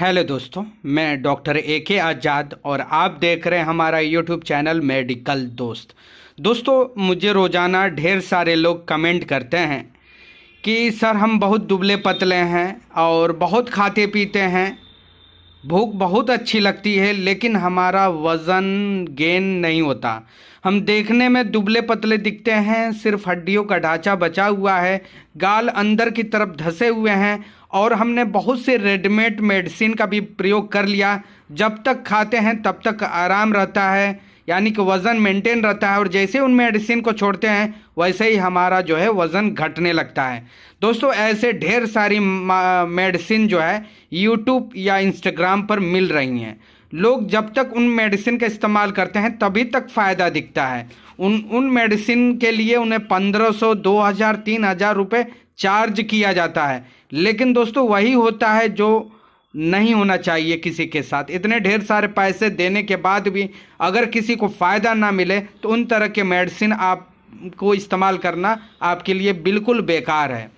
Hello दोस्तों, मैं doctor AK आज़ाद और आप देख रहे हैं हमारा यूट्यूब चैनल मेडिकल दोस्त। दोस्तों, मुझे रोज़ाना ढेर सारे लोग कमेंट करते हैं कि सर हम बहुत दुबले पतले हैं और बहुत खाते पीते हैं, भूख बहुत अच्छी लगती है, लेकिन हमारा वज़न गेन नहीं होता। हम देखने में दुबले पतले दिखते हैं, सिर्फ हड्डियों का ढांचा बचा हुआ है, गाल अंदर की तरफ धंसे हुए हैं और हमने बहुत से रेडीमेड मेडिसिन का भी प्रयोग कर लिया। जब तक खाते हैं तब तक आराम रहता है, यानी कि वज़न मेंटेन रहता है, और जैसे उन मेडिसिन को छोड़ते हैं वैसे ही हमारा जो है वज़न घटने लगता है। दोस्तों, ऐसे ढेर सारी मेडिसिन जो है यूट्यूब या इंस्टाग्राम पर मिल रही हैं। लोग जब तक उन मेडिसिन का इस्तेमाल करते हैं तभी तक फ़ायदा दिखता है। उन मेडिसिन के लिए उन्हें 1500, 2000, 3000 रुपये चार्ज किया जाता है, लेकिन दोस्तों वही होता है जो नहीं होना चाहिए किसी के साथ। इतने ढेर सारे पैसे देने के बाद भी अगर किसी को फ़ायदा ना मिले तो उन तरह के मेडिसिन आपको इस्तेमाल करना आपके लिए बिल्कुल बेकार है।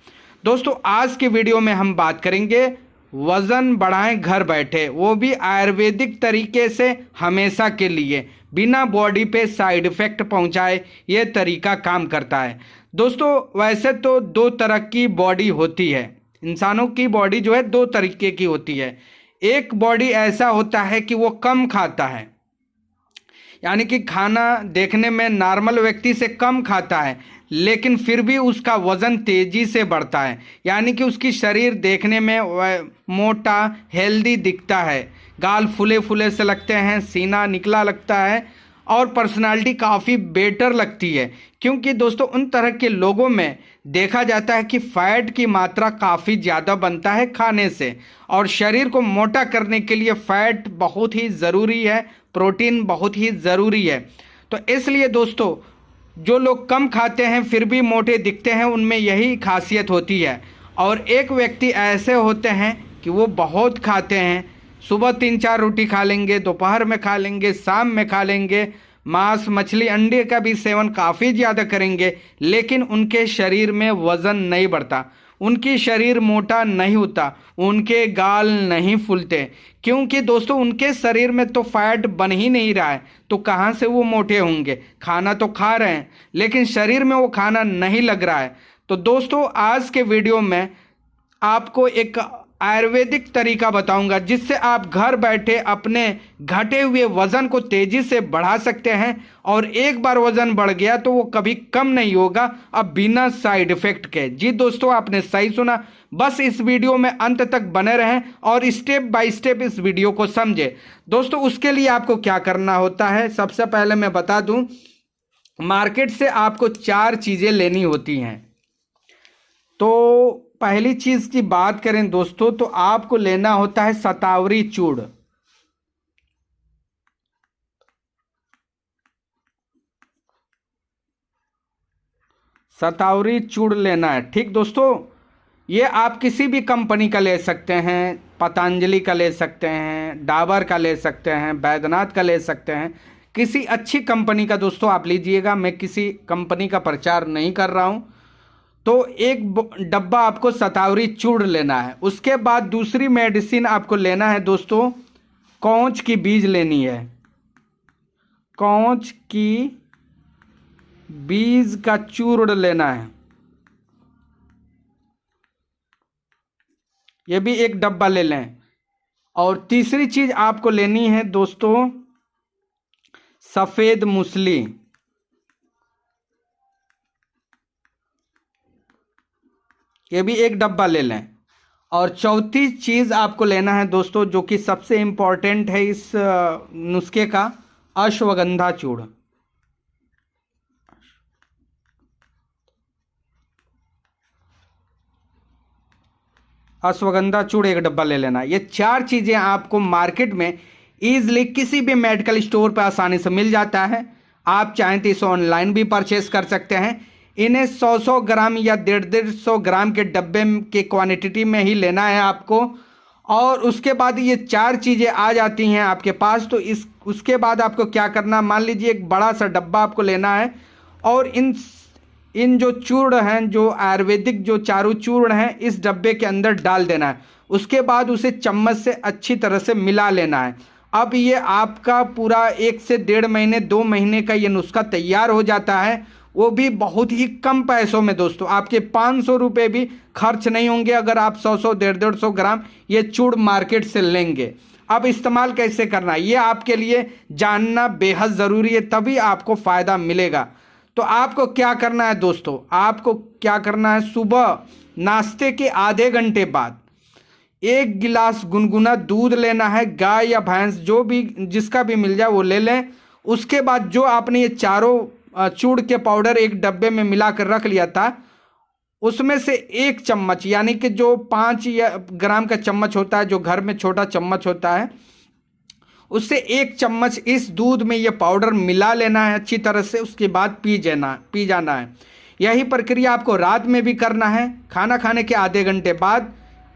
दोस्तों, आज के वीडियो में हम बात करेंगे वज़न बढ़ाएं घर बैठे, वो भी आयुर्वेदिक तरीके से, हमेशा के लिए, बिना बॉडी पे साइड इफ़ेक्ट पहुंचाए। ये तरीका काम करता है। दोस्तों, वैसे तो दो तरह की बॉडी होती है। इंसानों की बॉडी जो है दो तरीके की होती है। एक बॉडी ऐसा होता है कि वो कम खाता है, यानी कि खाना देखने में नॉर्मल व्यक्ति से कम खाता है, लेकिन फिर भी उसका वज़न तेज़ी से बढ़ता है, यानी कि उसकी शरीर देखने में मोटा हेल्दी दिखता है, गाल फूले फूले से लगते हैं, सीना निकला लगता है और पर्सनालिटी काफ़ी बेटर लगती है। क्योंकि दोस्तों, उन तरह के लोगों में देखा जाता है कि फैट की मात्रा काफ़ी ज़्यादा बनता है खाने से, और शरीर को मोटा करने के लिए फैट बहुत ही ज़रूरी है, प्रोटीन बहुत ही ज़रूरी है। तो इसलिए दोस्तों, जो लोग कम खाते हैं फिर भी मोटे दिखते हैं, उनमें यही खासियत होती है। और एक व्यक्ति ऐसे होते हैं कि वो बहुत खाते हैं, सुबह 3-4 रोटी खा लेंगे, दोपहर में खा लेंगे, शाम में खा लेंगे, मांस मछली अंडे का भी सेवन काफ़ी ज़्यादा करेंगे, लेकिन उनके शरीर में वज़न नहीं बढ़ता, उनकी शरीर मोटा नहीं होता, उनके गाल नहीं फूलते। क्योंकि दोस्तों, उनके शरीर में तो फैट बन ही नहीं रहा है, तो कहाँ से वो मोटे होंगे? खाना तो खा रहे हैं, लेकिन शरीर में वो खाना नहीं लग रहा है। तो दोस्तों, आज के वीडियो में आपको एक आयुर्वेदिक तरीका बताऊंगा जिससे आप घर बैठे अपने घटे हुए वज़न को तेज़ी से बढ़ा सकते हैं, और एक बार वज़न बढ़ गया तो वो कभी कम नहीं होगा, अब बिना साइड इफ़ेक्ट के। जी दोस्तों, आपने सही सुना। बस इस वीडियो में अंत तक बने रहें और स्टेप बाय स्टेप इस वीडियो को समझें। दोस्तों, उसके लिए आपको क्या करना होता है, सबसे पहले मैं बता दूं, मार्केट से आपको 4 चीज़ें लेनी होती हैं। तो पहली चीज़ की बात करें दोस्तों, तो आपको लेना होता है शतावरी चूड़। शतावरी चूड़ लेना है, ठीक दोस्तों। ये आप किसी भी कंपनी का ले सकते हैं, पतंजलि का ले सकते हैं, डाबर का ले सकते हैं, बैद्यनाथ का ले सकते हैं, किसी अच्छी कंपनी का दोस्तों आप लीजिएगा। मैं किसी कंपनी का प्रचार नहीं कर रहा हूँ। तो एक डब्बा आपको शतावरी चूर्ण लेना है। उसके बाद दूसरी मेडिसिन आपको लेना है दोस्तों, कौच की बीज लेनी है। कौच की बीज का चूर्ण लेना है, ये भी एक डब्बा ले लें। और तीसरी चीज आपको लेनी है दोस्तों, सफेद मूसली। ये भी एक डब्बा ले लें। और चौथी चीज़ आपको लेना है दोस्तों, जो कि सबसे इम्पॉर्टेंट है इस नुस्खे का, अश्वगंधा चूर्ण। अश्वगंधा चूर्ण एक डब्बा ले लेना। ये 4 चीज़ें आपको मार्केट में ईजिली किसी भी मेडिकल स्टोर पर आसानी से मिल जाता है। आप चाहें तो इसे ऑनलाइन भी परचेस कर सकते हैं। इन्हें 100-100 ग्राम या 150-150 ग्राम के डब्बे के क्वांटिटी में ही लेना है आपको। और उसके बाद ये 4 चीज़ें आ जाती हैं आपके पास। तो उसके बाद आपको क्या करना, मान लीजिए एक बड़ा सा डब्बा आपको लेना है, और इन जो चूर्ण हैं, जो आयुर्वेदिक जो चारों चूर्ण हैं, इस डब्बे के अंदर डाल देना है। उसके बाद उसे चम्मच से अच्छी तरह से मिला लेना है। अब ये आपका पूरा 1 से 1.5 महीने 2 महीने का ये नुस्खा तैयार हो जाता है, वो भी बहुत ही कम पैसों में दोस्तों। आपके 500 रुपये भी खर्च नहीं होंगे अगर आप 100 150 ग्राम ये चूर्ण मार्केट से लेंगे। अब इस्तेमाल कैसे करना है ये आपके लिए जानना बेहद ज़रूरी है, तभी आपको फ़ायदा मिलेगा। तो आपको क्या करना है दोस्तों, आपको क्या करना है, सुबह नाश्ते के आधे घंटे बाद 1 गिलास गुनगुना दूध लेना है। गाय या भैंस जो भी जिसका भी मिल जाए वो ले लें। उसके बाद जो आपने ये चारों चूर्ण के पाउडर एक डब्बे में मिलाकर रख लिया था, उसमें से 1 चम्मच, यानी कि जो 5 ग्राम का चम्मच होता है, जो घर में छोटा चम्मच होता है, उससे 1 चम्मच इस दूध में ये पाउडर मिला लेना है अच्छी तरह से। उसके बाद पी जाना है। यही प्रक्रिया आपको रात में भी करना है। खाना खाने के आधे घंटे बाद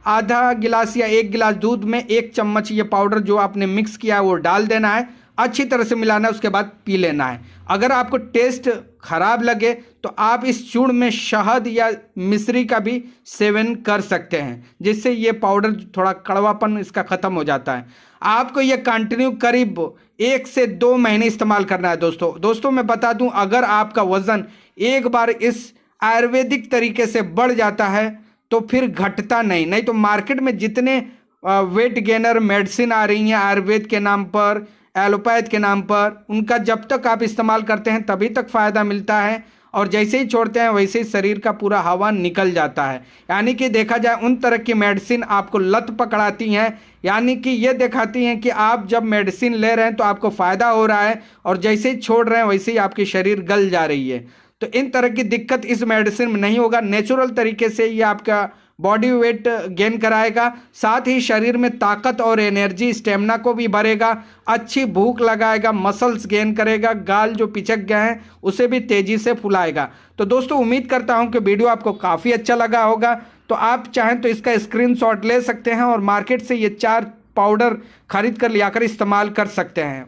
आधा गिलास या 1 गिलास दूध में 1 चम्मच ये पाउडर जो आपने मिक्स किया है वो डाल देना है, अच्छी तरह से मिलाना है। उसके बाद पी लेना है। अगर आपको टेस्ट खराब लगे तो आप इस चूर्ण में शहद या मिश्री का भी सेवन कर सकते हैं, जिससे ये पाउडर थोड़ा कड़वापन इसका ख़त्म हो जाता है। आपको ये कंटिन्यू करीब 1 से 2 महीने इस्तेमाल करना है दोस्तों मैं बता दूं, अगर आपका वज़न एक बार इस आयुर्वेदिक तरीके से बढ़ जाता है तो फिर घटता नहीं तो मार्केट में जितने वेट गेनर मेडिसिन आ रही हैं आयुर्वेद के नाम पर, एलोपैथ के नाम पर, उनका जब तक आप इस्तेमाल करते हैं तभी तक फ़ायदा मिलता है, और जैसे ही छोड़ते हैं वैसे ही शरीर का पूरा हवा निकल जाता है। यानी कि देखा जाए उन तरह की मेडिसिन आपको लत पकड़ाती हैं, यानी कि ये दिखाती हैं कि आप जब मेडिसिन ले रहे हैं तो आपको फ़ायदा हो रहा है, और जैसे ही छोड़ रहे हैं वैसे ही आपकी शरीर गल जा रही है। तो इन तरह की दिक्कत इस मेडिसिन में नहीं होगा। नेचुरल तरीके से ये आपका बॉडी वेट गेन कराएगा, साथ ही शरीर में ताकत और एनर्जी स्टेमिना को भी भरेगा, अच्छी भूख लगाएगा, मसल्स गेन करेगा, गाल जो पिचक गए हैं उसे भी तेज़ी से फुलाएगा। तो दोस्तों उम्मीद करता हूं कि वीडियो आपको काफ़ी अच्छा लगा होगा। तो आप चाहें तो इसका स्क्रीनशॉट ले सकते हैं और मार्केट से ये 4 पाउडर खरीद कर लियाकर इस्तेमाल कर सकते हैं।